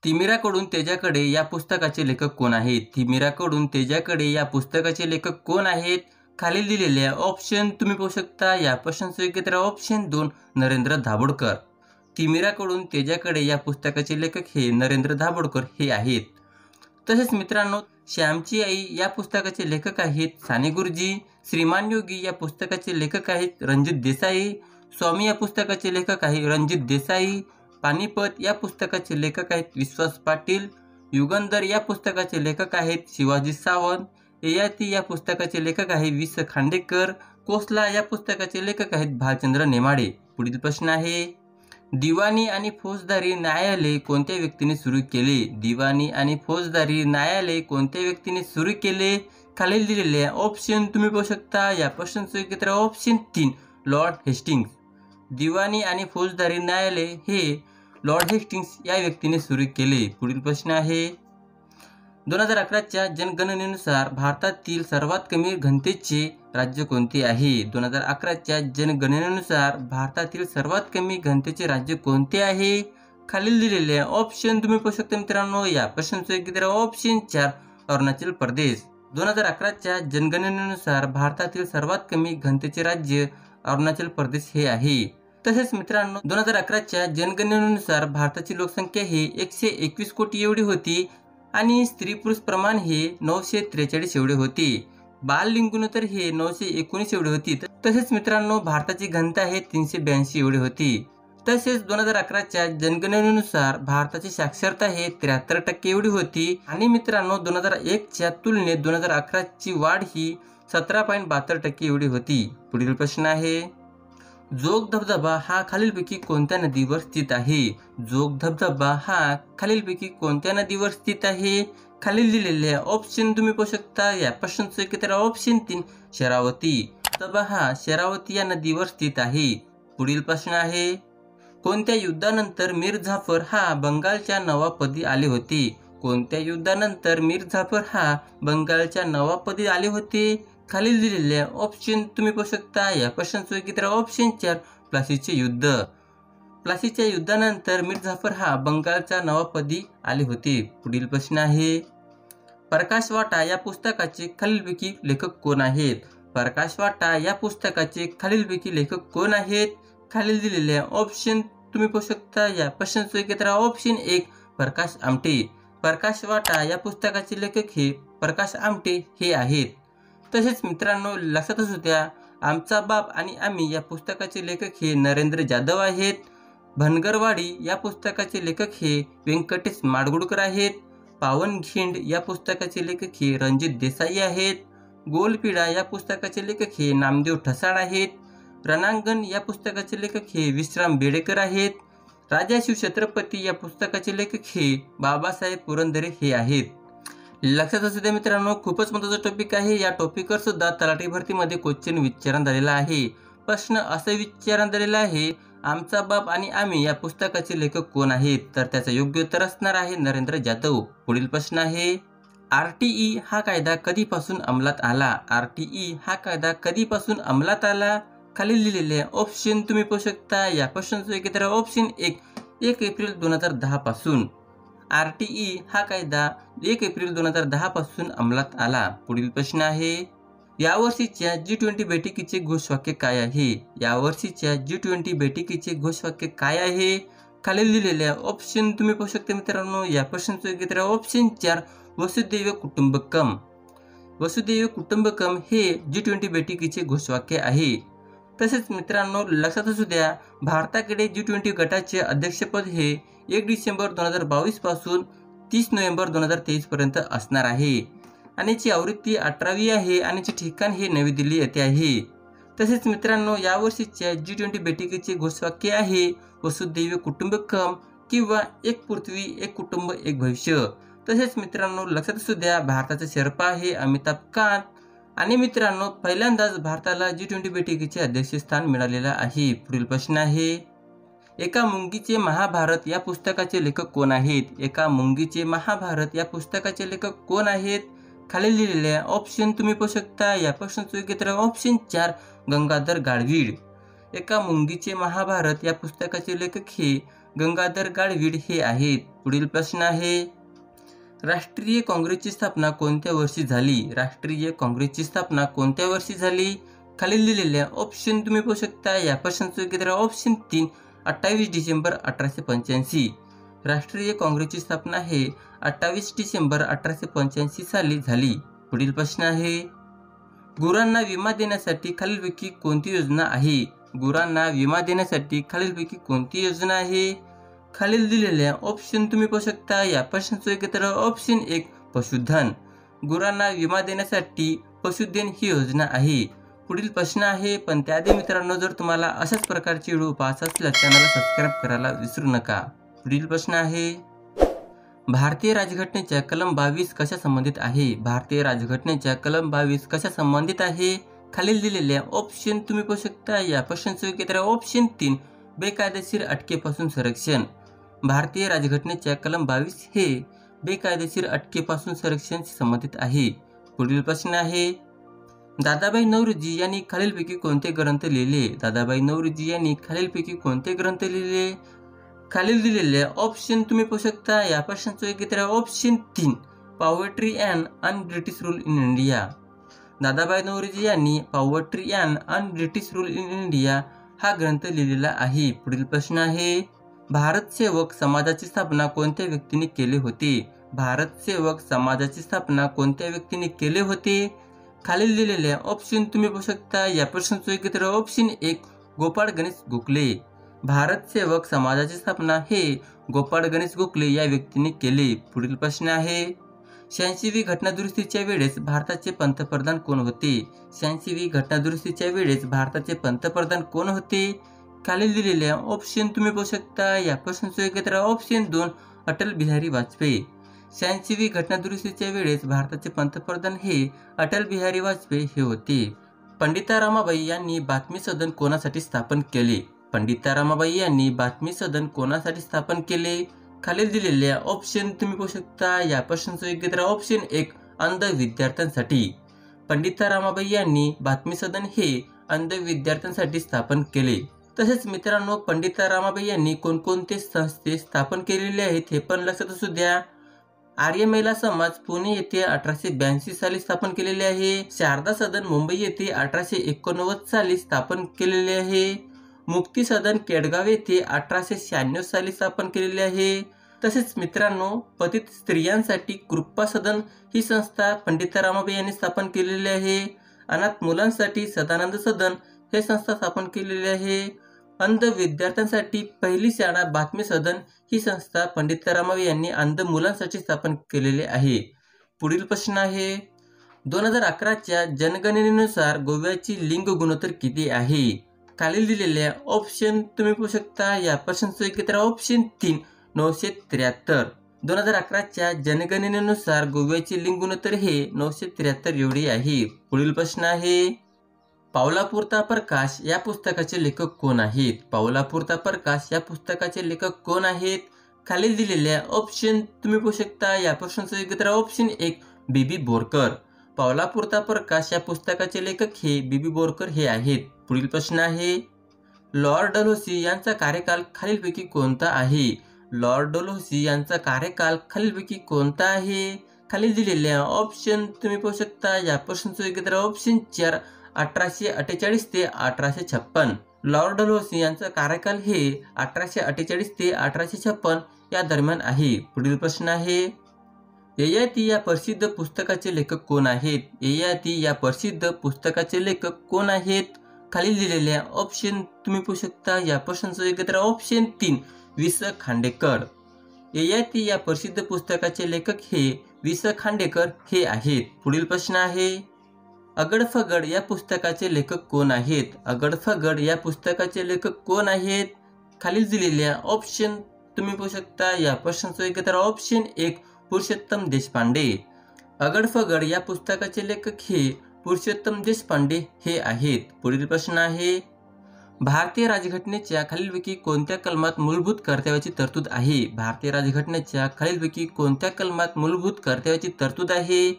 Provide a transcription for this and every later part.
तिमिराकडून तेजाकडे या पुस्तकाचे लेखक कोण आहेत? तिमिराकडून तेजाकडे या पुस्तकाचे लेखक कोण आहेत? खालील दिलेल्या ऑप्शन तुम्ही पाहू शकता. या प्रश्नाचं योग्य उत्तर ऑप्शन 2 नरेंद्र दाभोळकर. तिमिराकडून तेजाकडे या पुस्तकाचे लेखक हे नरेंद्र दाभोळकर हे आहेत. तसेच मित्रांनो, श्यामची आई या पुस्तकाचे लेखक आहेत साने गुरुजी. श्रीमान योगी या पुस्तकाचे लेखक आहेत रणजित देसाई. स्वामी या पुस्तकाचे लेखक आहे रणजित देसाई. पानिपत या पुस्तकाचे लेखक आहेत विश्वास पाटील. युगंधर या पुस्तकाचे लेखक आहेत शिवाजी सावंत. ययाती या पुस्तकाचे लेखक आहे वि स खांडेकर. कोसला या पुस्तकाचे लेखक आहेत भालचंद्र नेमाडे. पुढील प्रश्न आहे, दिवाणी आणि फौजदारी न्यायालय कोणत्या व्यक्तीने सुरू केले? दिवाणी आणि फौजदारी न्यायालय कोणत्या व्यक्तीने सुरू केले? खालील दिलेले ऑप्शन तुम्ही पाहू शकता. या प्रश्नाचं योग्य उत्तर ऑप्शन 3 लॉर्ड हेस्टिंग्स. दिवाणी आणि फौजदारी न्यायालय हे लॉर्ड हेस्टिंग्स या व्यक्तीने सुरू केले. पुढील प्रश्न आहे, 2011च्या जनगणनेनुसार भारतातील सर्वात कमी घनतेचे राज्य कोणते आहे? 2011च्या जनगणनेनुसार भारतातील सर्वात कमी घनतेचे राज्य कोणते आहे? खालील दिलेले ऑप्शन तुम्ही पाहू शकता मित्रांनो. या प्रश्नाचं योग्य उत्तर ऑप्शन 4 अरुणाचल प्रदेश. 2011च्या जनगणनेनुसार भारतातील सर्वात कमी घनतेचे राज्य अरुणाचल प्रदेश हे आहे. तसेच मित्रांनो, 2011च्या जनगणनेनुसार भारताची लोकसंख्या ही 121 कोटी एवढी होती आणि स्त्री पुरुष प्रमाण हे 943 एवढे होते. बाल लिंग गुणोत्तर हे 919 एवढे होती. तसेच मित्रांनो, भारताची घनता हे 382 एवढी होती. तसेच 2011च्या जनगणनेनुसार भारताची साक्षरता हे 73% एवढी होती. आणि मित्रांनो, 2001च्या तुलनेत 2011ची वाढ ही 17.72% एवढी होती. पुढील प्रश्न आहे, जोग धबधबा हा खालीलपैकी कोणत्या नदीवर स्थित आहे? जोग धबधबा हा खालीलपैकी कोणत्या नदीवर स्थित आहे? खालील दिलेले ऑप्शन तुम्ही पाहू शकता. या प्रश्नाचं योग्य उत्तर ऑप्शन 3 शरावती. धबधबा हा शरावती या नदीवर स्थित आहे. पुढील प्रश्न आहे, कोणत्या युद्धानंतर मीर जाफर हा बंगालच्या नवाबपदी आले होते? कोणत्या युद्धानंतर मीर जाफर हा बंगालच्या नवाबपदी आले होते? खालील दिलेल्या ऑप्शन तुम्ही पाहू शकता. या प्रश्नाचं योग्य उत्तर ऑप्शन 4 प्लासीचे युद्ध. प्लासीच्या युद्धानंतर मीर जाफर हा बंगालच्या नवाबपदी आले होते. पुढील प्रश्न आहे, प्रकाश वाटा या पुस्तकाचे खालीलपैकी लेखक कोण आहेत? प्रकाश वाटा या पुस्तकाचे खालीलपैकी लेखक कोण आहेत? खालील दिलेल्या ऑप्शन तुम्ही पाहू शकता. या प्रश्नाचं योग्य उत्तर ऑप्शन 1 प्रकाश आमटे. प्रकाश वाटा या पुस्तकाचे लेखक हे प्रकाश आमटे हे आहेत. तसेच मित्रांनो, लक्षात असू द्या, आमचा बाप आणि आम्ही या पुस्तकाचे लेखक हे नरेंद्र जाधव आहेत. भनगरवाडी या पुस्तकाचे लेखक हे व्यंकटेश माडगुळकर आहेत. पावनखिंड या पुस्तकाचे लेखक हे रणजित देसाई आहेत. गोलपिडा या पुस्तकाचे लेखक हे नामदेव ठसाड आहेत. रणांगण या पुस्तकाचे लेखक हे विश्राम बेडेकर आहेत. राजा शिवछत्रपती या पुस्तकाचे लेखक हे बाबासाहेब पुरंदरे हे आहेत. लक्षात असू द्या मित्रांनो, खूपच महत्त्वाचा टॉपिक आहे. या टॉपिकवर सुद्धा तलाठी भरतीमध्ये क्वेश्चन विचारण्यात आलेला आहे. प्रश्न असा विचारण्यात आलेला आहे, आमचा बाप आणि आम्ही या पुस्तकाचे लेखक कोण आहेत? तर त्याचं योग्य उत्तर असणार आहे नरेंद्र जाधव. पुढील प्रश्न आहे, RTE हा कायदा कधीपासून अंमलात आला? RTE हा कायदा कधीपासून अंमलात आला? खालील दिलेले ऑप्शन तुम्ही पाहू शकता. या प्रश्नाचं योग्य उत्तर ऑप्शन 1 एप्रिल 2010 पासून. RTE हा कायदा 1 एप्रिल 2010 पासून अंमलात आला. पुढील प्रश्न आहे, यावर्षीच्या G20 बैठकीचे घोषवाक्य काय आहे? यावर्षीच्या G20 बैठकीचे घोषवाक्य काय आहे? खालील दिलेल्या ऑप्शन तुम्ही पाहू शकता मित्रांनो. या प्रश्नाचं योग्य उत्तर ऑप्शन 4 वसुदैव कुटुंबकम. वसुदैव कुटुंबकम हे G20 बैठकीचे घोषवाक्य आहे. तसेच मित्रांनो, लक्षात असू द्या, भारताकडे G20 गटाचे अध्यक्षपद हे 1 डिसेंबर 2022 पासून 30 नोव्हेंबर 2023 पर्यंत असणार आहे. आणि याची आवृत्ती 18वी आहे आणि याचे ठिकाण हे नवी दिल्ली येथे आहे. तसेच मित्रांनो, यावर्षीच्या G20 बैठकीचे घोषवाक्य आहे वसुदैव कुटुंबकम किंवा एक पृथ्वी एक कुटुंब एक भविष्य. तसेच मित्रांनो, लक्षात असू द्या, भारताचे शेर्पा आहे अमिताभ कांत. आणि मित्रांनो, पहिल्यांदाच भारताला G20 बैठकीचे अध्यक्षस्थान मिळालेलं आहे. पुढील प्रश्न आहे, एका मुंगीचे महाभारत या पुस्तकाचे लेखक कोण आहेत? एका मुंगीचे महाभारत या पुस्तकाचे लेखक कोण आहेत? खालील दिलेल्या ऑप्शन तुम्ही पाहू शकता. या प्रश्नाचं योग्य उत्तर ऑप्शन 4 गंगाधर गाडवीळ. एका मुंगीचे महाभारत या पुस्तकाचे लेखक हे गंगाधर गाडवीळ हे आहेत. पुढील प्रश्न आहे, राष्ट्रीय काँग्रेसची स्थापना कोणत्या वर्षी झाली? राष्ट्रीय काँग्रेसची स्थापना कोणत्या वर्षी झाली? खालील दिलेल्या ऑप्शन तुम्ही पाहू शकता. या प्रश्नाचं उत्तर ऑप्शन 3 28 डिसेंबर 1885. राष्ट्रीय काँग्रेसची स्थापना हे 28 डिसेंबर 1885 साली झाली. पुढील प्रश्न आहे, गुरांना विमा देण्यासाठी खालीलपैकी कोणती योजना आहे? गुरांना विमा देण्यासाठी खालीलपैकी कोणती योजना आहे? खालील दिलेल्या ऑप्शन तुम्ही पाहू शकता. या प्रश्नाचं उत्तर ऑप्शन 1 पशुधन. गुरांना विमा देण्यासाठी पशुधन ही योजना आहे. पुढील प्रश्न आहे, पण त्याआधी मित्रांनो, जर तुम्हाला अशाच प्रकारचे व्हिडिओ पाहायचे असल्यास चॅनलला सबस्क्राईब करायला विसरू नका. पुढील प्रश्न आहे, भारतीय राज्यघटनेच्या कलम 22 कशा संबंधित आहे? भारतीय राज्यघटनेच्या कलम 22 कशा संबंधित आहे? खालील दिलेल्या ऑप्शन तुम्ही पाहू शकता. या प्रश्नाचं उत्तर ऑप्शन 3 बेकायदेशीर अटकेपासून संरक्षण. भारतीय राज्यघटनेच्या कलम 22 हे बेकायदेशीर अटकेपासून संरक्षण संबंधित आहे. पुढील प्रश्न आहे, दादाभाई नौरोजी यांनी खालीलपैकी कोणते ग्रंथ लिहिले? दादाभाई नौरोजी यांनी खालीलपैकी कोणते ग्रंथ लिहिले? खालील दिलेल्या ऑप्शन तुम्ही पाहू शकता. या प्रश्नाचं उत्तर option 3 poverty and British rule in India. Dadabhai Naoroji यांनी poverty and British rule in India हा ग्रंथ लिहिलेला आहे. पुढील प्रश्न आहे, भारत सेवक समाजाची स्थापना कोणत्या व्यक्तीने केले होते? भारत सेवक समाजाची स्थापना कोणत्या व्यक्तीने केले होते? खालील दिलेल्या ऑप्शन तुम्ही पाहू शकता. या प्रश्नाचं उत्तर ऑप्शन 1 गोपाळ गणेश गोखले. भारत सेवक समाजाची स्थापना हे गोपाळ गणेश गोखले या व्यक्तीने केले. पुढील प्रश्न आहे, 86वी घटनादुरुस्तीच्या वेळेस भारताचे पंतप्रधान कोण होते? 86वी घटनादुरुस्तीच्या वेळेस भारताचे पंतप्रधान कोण होते? खालील दिलेल्या ऑप्शन तुम्ही पाहू शकता. या प्रश्नाचं उत्तर ऑप्शन 2 अटल बिहारी वाजपेयी. 86वी घटनादुरुस्तीच्या वेळेस भारताचे पंतप्रधान हे अटल बिहारी वाजपेयी हे होते. पंडिता रमाबाई यांनी बातमी सदन कोणासाठी स्थापन केले? पंडिता रमाबाई यांनी बातमी सदन कोणासाठी स्थापन केले? खालील दिलेल्या ऑप्शन तुम्ही पाहू शकता. या प्रश्नाचं उत्तर ऑप्शन 1 अंध विद्यार्थ्यांसाठी. पंडिता रमाबाई यांनी बातमी सदन हे अंध विद्यार्थ्यांसाठी स्थापन केले. तसेच मित्रांनो, पंडिता रमाबाई यांनी कोणकोणते संस्थे स्थापन केलेले आहेत हे पण लक्षात असू द्या. आर्य महिला समाज पुणे येथे 1882 साली स्थापन केलेले आहे. शारदा सदन मुंबई येथे 1889 साली स्थापन केलेले आहे. मुक्ती सदन केडगाव येथे 1896 साली स्थापन केलेले आहे. तसेच मित्रांनो, पतित स्त्रियांसाठी कृपा सदन ही संस्था पंडिता रमाबाई यांनी स्थापन केलेली आहे. अनाथ मुलांसाठी सदानंद सदन हे संस्था स्थापन केलेली आहे. अंध विद्यार्थ्यांसाठी पहिली शाळा बातमी सदन ही संस्था पंडिता रमाबाई यांनी अंध मुलांसाठी स्थापन केलेले आहे. पुढील प्रश्न आहे, 2011च्या जनगणनेनुसार गोव्याची लिंग गुणोत्तर किती आहे? खालील दिलेल्या ऑप्शन तुम्ही पाहू शकता. या प्रश्नाचं उत्तर ऑप्शन 3 973. 2011च्या जनगणनेनुसार गोव्याचे लिंग गुणोत्तर हे 973 एवढे आहे. पुढील प्रश्न आहे, पावला पुरता प्रकाश या पुस्तकाचे लेखक कोण आहेत? पावला पुरता प्रकाश या पुस्तकाचे लेखक कोण आहेत? खालील दिलेल्या ऑप्शन तुम्ही पाहू शकता. या प्रश्नाचं उत्तर ऑप्शन 1 बीबी बोरकर. पावला पुरता प्रकाश या पुस्तकाचे लेखक हे बीबी बोरकर हे आहेत. पुढील प्रश्न आहे, लॉर्ड डलहौसी यांचा कार्यकाल खालीलपैकी कोणता आहे? लॉर्ड डलहौसी यांचा कार्यकाल खालीलपैकी कोणता आहे? खालील दिलेल्या ऑप्शन तुम्ही पाहू शकता. या प्रश्नाचं उत्तर ऑप्शन 4 1848 ते 1856. लॉर्ड डलहौसी यांचा कार्यकाल हे 1848 ते 1856 या दरम्यान आहे. पुढील प्रश्न आहे, ययाती या प्रसिद्ध पुस्तकाचे लेखक कोण आहेत? ययाती या प्रसिद्ध पुस्तकाचे लेखक कोण आहेत? खालील दिलेल्या ऑप्शन तुम्ही पाहू शकता. या प्रश्नाचं उत्तर ऑप्शन 3 वि. स. खांडेकर. ययाती या प्रसिद्ध पुस्तकाचे लेखक हे वि. स. खांडेकर हे आहेत. पुढील प्रश्न आहे, अगडफगड या पुस्तकाचे लेखक कोण आहेत? अगडफगड या पुस्तकाचे लेखक कोण आहेत? खालील दिलेल्या ऑप्शन तुम्ही पाहू शकता. या प्रश्नाचं उत्तर ऑप्शन 1 पुरुषोत्तम देशपांडे. अगडफगड या पुस्तकाचे लेखक हे पुरुषोत्तम देशपांडे हे आहेत. पुढील प्रश्न आहे, भारतीय राज्यघटनेच्या खालीलपैकी कोणत्या कलमात मूलभूत कर्तव्याची तरतूद आहे? भारतीय राज्यघटनेच्या खालीलपैकी कोणत्या कलमात मूलभूत कर्तव्याची तरतूद आहे?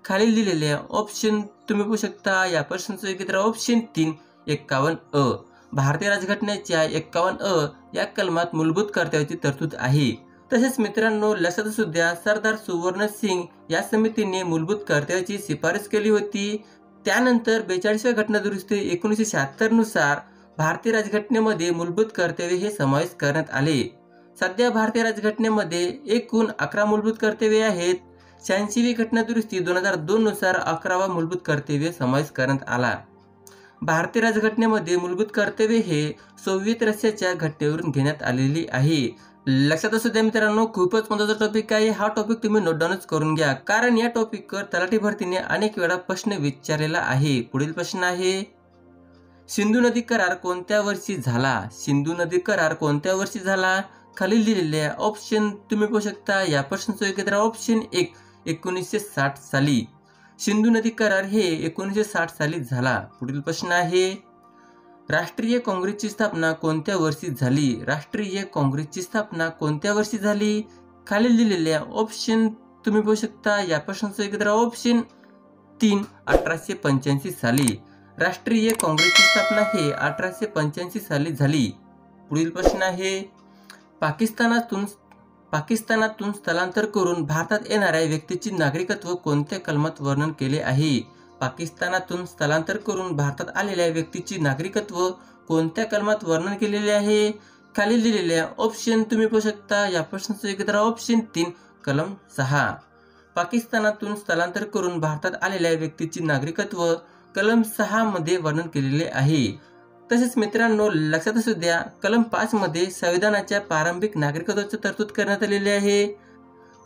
खालील दिलेल्या ऑप्शन तुम्ही पाहू शकता. या प्रश्नाचं उत्तर ऑप्शन 3 51 अ. भारतीय राजघटनेच्या 51 या कलमात मूलभूत कर्तव्याची तरतूद आहे. तसेच मित्रांनो, लक्षात असू द्या, सरदार सुवर्ण सिंग या समितीने मूलभूत कर्तव्याची शिफारस केली होती. त्यानंतर 42व्या घटनादुरुस्ती 1976 नुसार भारतीय राजघटनेमध्ये मूलभूत कर्तव्य हे समावेश करण्यात आले. सध्या भारतीय राजघटनेमध्ये एकूण 11 मूलभूत कर्तव्ये आहेत. 86वी घटनादुरुस्ती 2002 नुसार 11वा मूलभूत कर्तव्य समावेश करण्यात आला. भारतीय राजघटनेमध्ये मूलभूत कर्तव्य हे सोव्हिएत रशियाच्या घटनेवरून घेण्यात आलेली आहे. लक्षात असू द्या मित्रांनो, खूपच महत्त्वाचा टॉपिक आहे. हा टॉपिक तुम्ही नोट डाऊनच करून घ्या, कारण या टॉपिकवर तलाठी भरतीने अनेक वेळा प्रश्न विचारलेला आहे. पुढील प्रश्न आहे, सिंधू नदी करार कोणत्या वर्षी झाला? सिंधू नदी करार कोणत्या वर्षी झाला? खालील दिलेल्या ऑप्शन तुम्ही पाहू शकता. या प्रश्नाचं योग्य उत्तर ऑप्शन 1 1960 साली. सिंधू नदी करार हे 1960 साली झाला. पुढील प्रश्न आहे, राष्ट्रीय काँग्रेसची स्थापना कोणत्या वर्षी झाली? राष्ट्रीय काँग्रेसची स्थापना कोणत्या वर्षी झाली? खालील दिलेल्या ऑप्शन तुम्ही पाहू शकता. या प्रश्नाचं योग्य उत्तर ऑप्शन 3 1885 साली. राष्ट्रीय काँग्रेसची स्थापना हे 1885 साली झाली. पुढील प्रश्न आहे, पाकिस्तानातून स्थलांतर करून भारतात येणाऱ्या व्यक्तीचे नागरिकत्व कोणत्या कलमात वर्णन केले आहे? पाकिस्तानातून स्थलांतर करून भारतात आलेल्या व्यक्तीचे नागरिकत्व कोणत्या कलमात वर्णन केलेले आहे? खालील दिलेल्या ऑप्शन तुम्ही पाहू शकता. या प्रश्नाचं योग्य उत्तर ऑप्शन 3 कलम 6. पाकिस्तानातून स्थलांतर करून भारतात आलेल्या व्यक्तीचे नागरिकत्व कलम 6 मध्ये वर्णन केलेले आहे. तसेच मित्रांनो, लक्षात असू द्या, कलम 5 मध्ये संविधानाच्या प्रारंभिक नागरिकत्वाची तरतूद करण्यात आलेली आहे.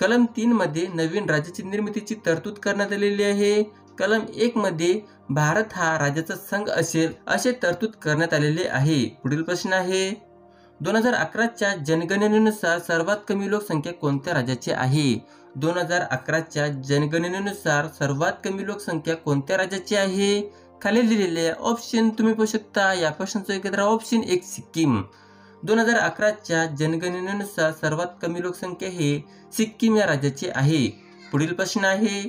कलम 3 मध्ये नवीन राज्याची निर्मितीची तरतूद करण्यात आलेली आहे. कलम 1 मध्ये भारत हा राज्याचा संघ असेल असे तरतूद करण्यात आलेले आहे. पुढील प्रश्न आहे, 2011च्या जनगणनेनुसार सर्वात कमी लोकसंख्या कोणत्या राज्याची आहे? 2011च्या जनगणनेनुसार सर्वात कमी लोकसंख्या कोणत्या राज्याची आहे? खालील दिलेले ऑप्शन तुम्ही पाहू शकता. या प्रश्नाचं योग्य उत्तर ऑप्शन 1 सिक्कीम. 2011च्या जनगणनेनुसार सर्वात कमी लोकसंख्या हे सिक्कीम या राज्याची आहे. पुढील प्रश्न आहे,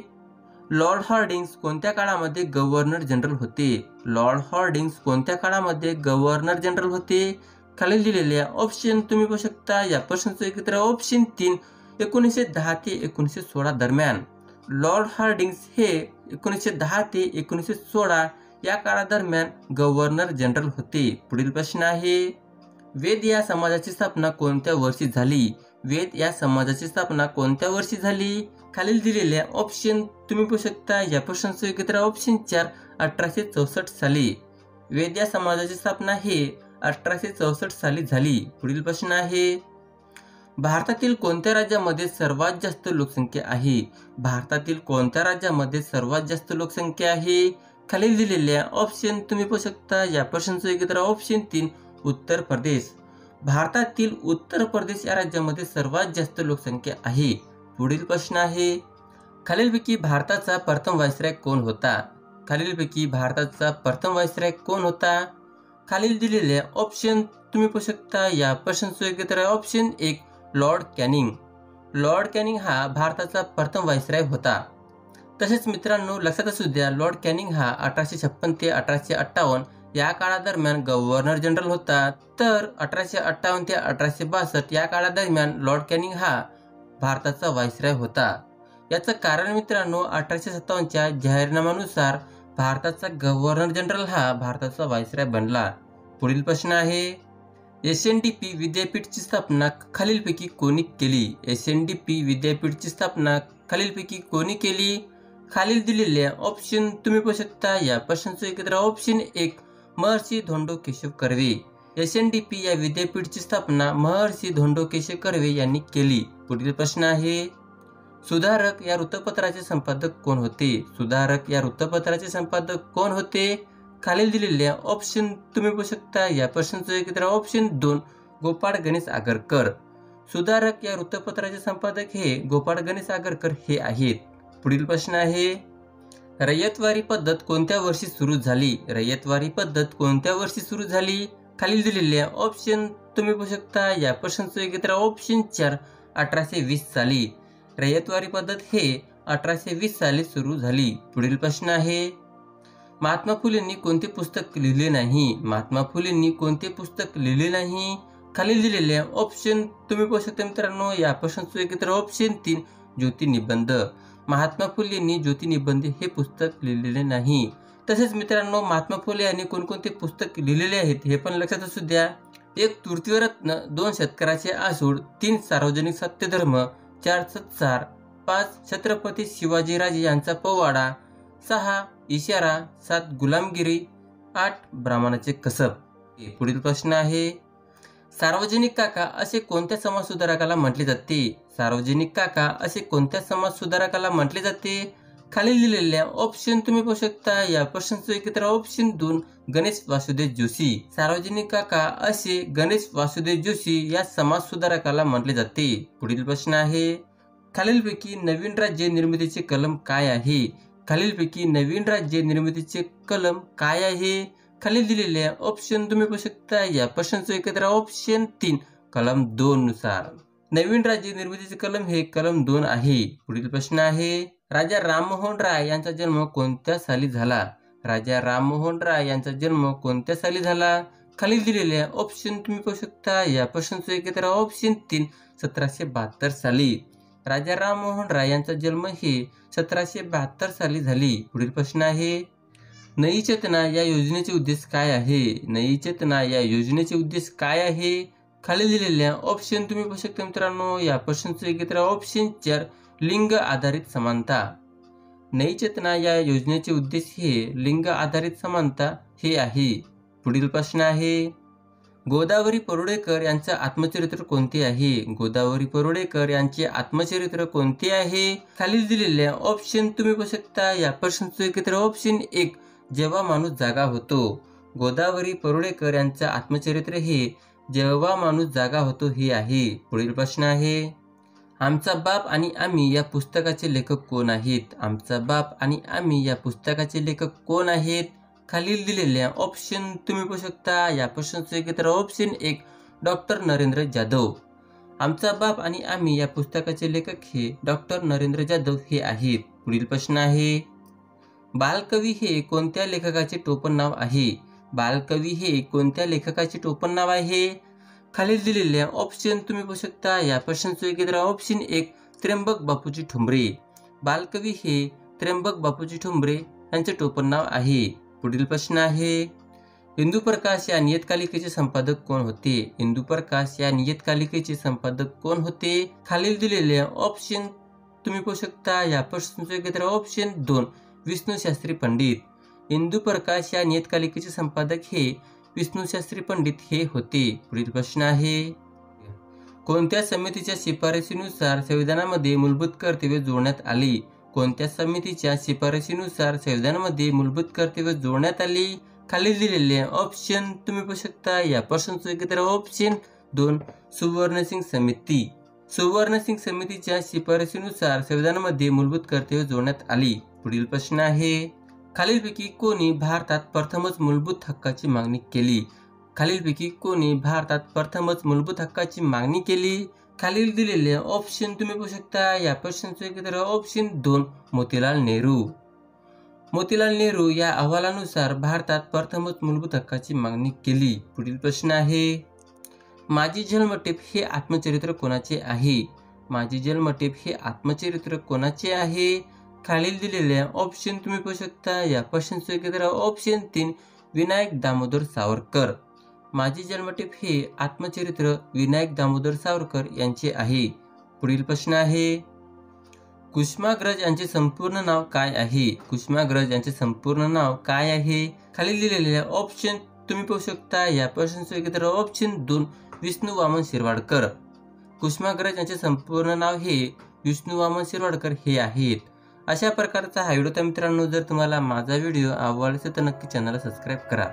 लॉर्ड हॉर्डिंग्स कोणत्या काळामध्ये गव्हर्नर जनरल होते? लॉर्ड हॉर्डिंग्स कोणत्या काळामध्ये गव्हर्नर जनरल होते? खालील दिलेल्या ऑप्शन तुम्ही पाहू शकता. या प्रश्नाचं योग्य उत्तर ऑप्शन 3 1910 ते 1916 दरम्यान. लॉर्ड हॉर्डिंग्स हे 1910 ते 1916 या काळादरम्यान गव्हर्नर जनरल होते. पुढील प्रश्न आहे, वेद या समाजाची स्थापना कोणत्या वर्षी झाली? वेद या समाजाची स्थापना कोणत्या वर्षी झाली? खालील दिलेल्या ऑप्शन तुम्ही पाहू शकता. या प्रश्नाचं योग्य उत्तर ऑप्शन 4 1864 साली. वेद या समाजाची स्थापना हे 1864 साली झाली. पुढील प्रश्न आहे, भारतातील कोणत्या राज्यामध्ये सर्वात जास्त लोकसंख्या आहे? भारतातील कोणत्या राज्यामध्ये सर्वात जास्त लोकसंख्या आहे? खालील दिलेल्या ऑप्शन तुम्ही पाहू शकता. या प्रश्नाचं योग्य उत्तर ऑप्शन 3 उत्तर प्रदेश. भारतातील उत्तर प्रदेश या राज्यामध्ये सर्वात जास्त लोकसंख्या आहे. पुढील प्रश्न आहे, खालीलपैकी भारताचा प्रथम व्हाईसरॉय कोण होता? खालीलपैकी भारताचा प्रथम व्हाईसरॉय कोण होता? खालील दिलेल्या ऑप्शन तुम्ही पाहू शकता. या प्रश्नाचं योग्य उत्तर option 1 Lord Canning. Lord Canning हा भारताचा प्रथम व्हाईसरॉय होता. तसेच मित्रांनो, लक्षात असू द्या, लॉर्ड कॅनिंग हा 1856 ते 1858 या काळादरम्यान गव्हर्नर जनरल होता. तर 1858 ते 1862 या काळादरम्यान लॉर्ड कॅनिंग हा भारताचा व्हाईसरॉय होता. याचं कारण मित्रांनो, 1857च्या जाहीरनाम्यानुसार भारताचा गव्हर्नर जनरल हा भारताचा व्हाईसरॉय बनला. पुढील प्रश्न आहे, SNDP विद्यापीठची स्थापना खालीलपैकी कोणी केली? SNDP विद्यापीठची स्थापना खालीलपैकी कोणी केली? खालील दिलेल्या ऑप्शन तुम्ही पाहू शकता. या प्रश्नाचं योग्य उत्तर ऑप्शन 1 महर्षी धोंडो केशव कर्वे. SNDP या विद्यापीठची स्थापना महर्षी धोंडो केशव कर्वे यांनी केली. पुढील प्रश्न आहे, सुधारक या वृत्तपत्राचे संपादक कोण होते? सुधारक या वृत्तपत्राचे संपादक कोण होते? खालील दिलेल्या ऑप्शन तुम्ही पाहू शकता. या प्रश्नाचं योग्य उत्तर ऑप्शन 2 गोपाळ गणेश आगरकर. सुधारक या वृत्तपत्राचे संपादक हे गोपाळ गणेश आगरकर हे आहेत. पुढील प्रश्न आहे, रयतवारी पद्धत कोणत्या वर्षी सुरू झाली? रयतवारी पद्धत कोणत्या वर्षी सुरू झाली? खालील दिलेल्या ऑप्शन तुम्ही पाहू शकता. या प्रश्नाचं योग्य उत्तर ऑप्शन 4 1820 साली. रयतवारी पद्धत हे 1820 साली सुरू झाली. पुढील प्रश्न आहे, महात्मा फुलेंनी कोणते पुस्तक लिहिले नाही? महात्मा फुलेंनी कोणते पुस्तक लिहिले नाही? खालील दिलेले ऑप्शन तुम्ही पाहू शकता मित्रांनो. या प्रश्नाचं उत्तर ऑप्शन 3 ज्योतिनिबंध. महात्मा फुलेंनी ज्योतिनिबंध हे पुस्तक लिहिलेले नाही. तसेच मित्रांनो, महात्मा फुले यांनी कोणकोणते पुस्तक लिहिलेले आहेत हे पण लक्षात असू द्या. 1 तृतीयरत्न, 2 शेतकऱ्याचे आसूड, 3 सार्वजनिक सत्यधर्म, 4 सत्सार, 5 छत्रपती शिवाजीराजे यांचा पोवाडा, 6 इशारा, 7 गुलामगिरी, 8 ब्राह्मणाचे कसब. पुढील प्रश्न आहे, सार्वजनिक काका असे कोणत्या समाजसुधारकाला म्हटले जाते? सार्वजनिक काका असे कोणत्या समाजसुधारकाला म्हटले जाते? खालील दिलेल्या ऑप्शन तुम्ही पाहू शकता. या प्रश्नाचं उत्तर ऑप्शन 2 गणेश वासुदेव जोशी. सार्वजनिक काका असे गणेश वासुदेव जोशी या समाजसुधारकाला म्हटले जाते. पुढील प्रश्न आहे, खालीलपैकी नवीन राज्य निर्मितीचे कलम काय आहे? खालीलपैकी नवीन राज्य निर्मितीचे कलम काय आहे? खालील दिलेल्या ऑप्शन तुम्ही पाहू शकता. या प्रश्नाचं उत्तर ऑप्शन 3 कलम 2 नुसार. नवीन राज्य निर्मितीचे कलम हे कलम 2 आहे. पुढील प्रश्न आहे, राजा राममोहन राय यांचा जन्म कोणत्या साली झाला? राजा राममोहन राय यांचा जन्म कोणत्या साली झाला? खालील दिलेल्या ऑप्शन तुम्ही पाहू शकता. या प्रश्नाचं उत्तर ऑप्शन 3 1772 साली. राजा राममोहन राय यांचा जन्म हे 1772 साली झाली. पुढील प्रश्न आहे, नई चेतना या योजनेचे उद्देश काय आहे? नई चेतना या योजनेचे उद्देश काय आहे? खाली दिलेल्या ऑप्शन तुम्ही पाहू शकता मित्रांनो. या प्रश्नाचं उत्तर ऑप्शन 4 लिंग आधारित समानता. नई चेतना या योजनेचे उद्देश हे लिंग आधारित समानता हे आहे. पुढील प्रश्न आहे, गोदावरी परुळेकर यांचे आत्मचरित्र कोणते आहे? गोदावरी परुळेकर यांचे आत्मचरित्र कोणते आहे? खालील दिलेल्या ऑप्शन तुम्ही पाहू शकता. या प्रश्नाचं उत्तर ऑप्शन 1 जेव्हा माणूस जागा होतो. गोदावरी परुळेकर यांचे आत्मचरित्र हे जेव्हा माणूस जागा होतो हे आहे. पुढील प्रश्न आहे, आमचा बाप आणि आम्ही या पुस्तकाचे लेखक कोण आहेत? आमचा बाप आणि आम्ही या पुस्तकाचे लेखक कोण आहेत? खालील दिलेल्या ऑप्शन तुम्ही पाहू शकता. या प्रश्नाचं उत्तर ऑप्शन 1 डॉक्टर नरेंद्र जाधव. आमचा बाप आणि आम्ही या पुस्तकाचे लेखक हे डॉक्टर नरेंद्र जाधव हे आहेत. पुढील प्रश्न आहे, बालकवी हे कोणत्या लेखकाचे टोपण नाव आहे? बालकवी हे कोणत्या लेखकाचे टोपण नाव आहे? खालील दिलेल्या ऑप्शन तुम्ही पाहू शकता. या प्रश्नाचं उत्तर ऑप्शन 1 त्र्यंबक बापूजी ठोंबरे. बालकवी हे त्र्यंबक बापूजी ठोंबरे यांचे टोपण नाव आहे. पुढील प्रश्न आहे, इंदुप्रकाश या नियतकालिकेचे संपादक कोण होते? इंदुप्रकाश या नियतकालिकेचे संपादक कोण होते? खालील दिलेल्या ऑप्शन तुम्ही पाहू शकता. या प्रश्नाचं उत्तर ऑप्शन 2 विष्णुशास्त्री पंडित. इंदुप्रकाश या नियतकालिकेचे संपादक हे विष्णुशास्त्री पंडित हे होते. पुढील प्रश्न आहे, कोणत्या समितीच्या शिफारशीनुसार संविधानामध्ये मूलभूत कर्तव्ये जोडण्यात आली? कोणत्या समितीच्या शिफारशीनुसार संविधानामध्ये मूलभूत कर्तव्ये जोडण्यात आली? खालील दिलेले ऑप्शन तुम्ही पाहू शकता. या प्रश्नाचं उत्तर ऑप्शन 2 सुवर्णसिंग समिती. सुवर्णसिंग समितीच्या शिफारशीनुसार संविधानामध्ये मूलभूत कर्तव्ये जोडण्यात आली. पुढील प्रश्न आहे, खालीलपैकी कोणी भारतात प्रथमच मूलभूत हक्काची मागणी केली? खालीलपैकी कोणी भारतात प्रथमच मूलभूत हक्काची मागणी केली? खालील दिलेले ऑप्शन तुम्ही पाहू शकता. या प्रश्नाचं उत्तर ऑप्शन 2 मोतीलाल नेहरू. मोतीलाल नेहरू या अहवालानुसार भारतात प्रथमच मूलभूत हक्काची मागणी केली. पुढील प्रश्न आहे, माझी जन्मटेप हे आत्मचरित्र कोणाचे आहे? माझी जन्मटेप हे आत्मचरित्र कोणाचे आहे? खालील दिलेल्या ऑप्शन तुम्ही पाहू शकता. या प्रश्नाचं उत्तर ऑप्शन 3 विनायक दामोदर सावरकर. माझी जन्मटेप हे आत्मचरित्र विनायक दामोदर सावरकर यांचे आहे. पुढील प्रश्न आहे, कुसुमाग्रज यांचे संपूर्ण नाव काय आहे? कुसुमाग्रज यांचे संपूर्ण नाव काय आहे? खालील दिलेल्या ऑप्शन तुम्ही पाहू शकता. या प्रश्नाचं उत्तर ऑप्शन 2 विष्णू वामन शिरवाडकर. कुसुमाग्रज यांचे संपूर्ण नाव हे विष्णू वामन शिरवाडकर हे आहेत. अशा प्रकारचा हा व्हिडिओ. तर मित्रांनो, जर तुम्हाला माझा व्हिडिओ आवडला असेल तर नक्की चॅनलला सबस्क्राईब करा.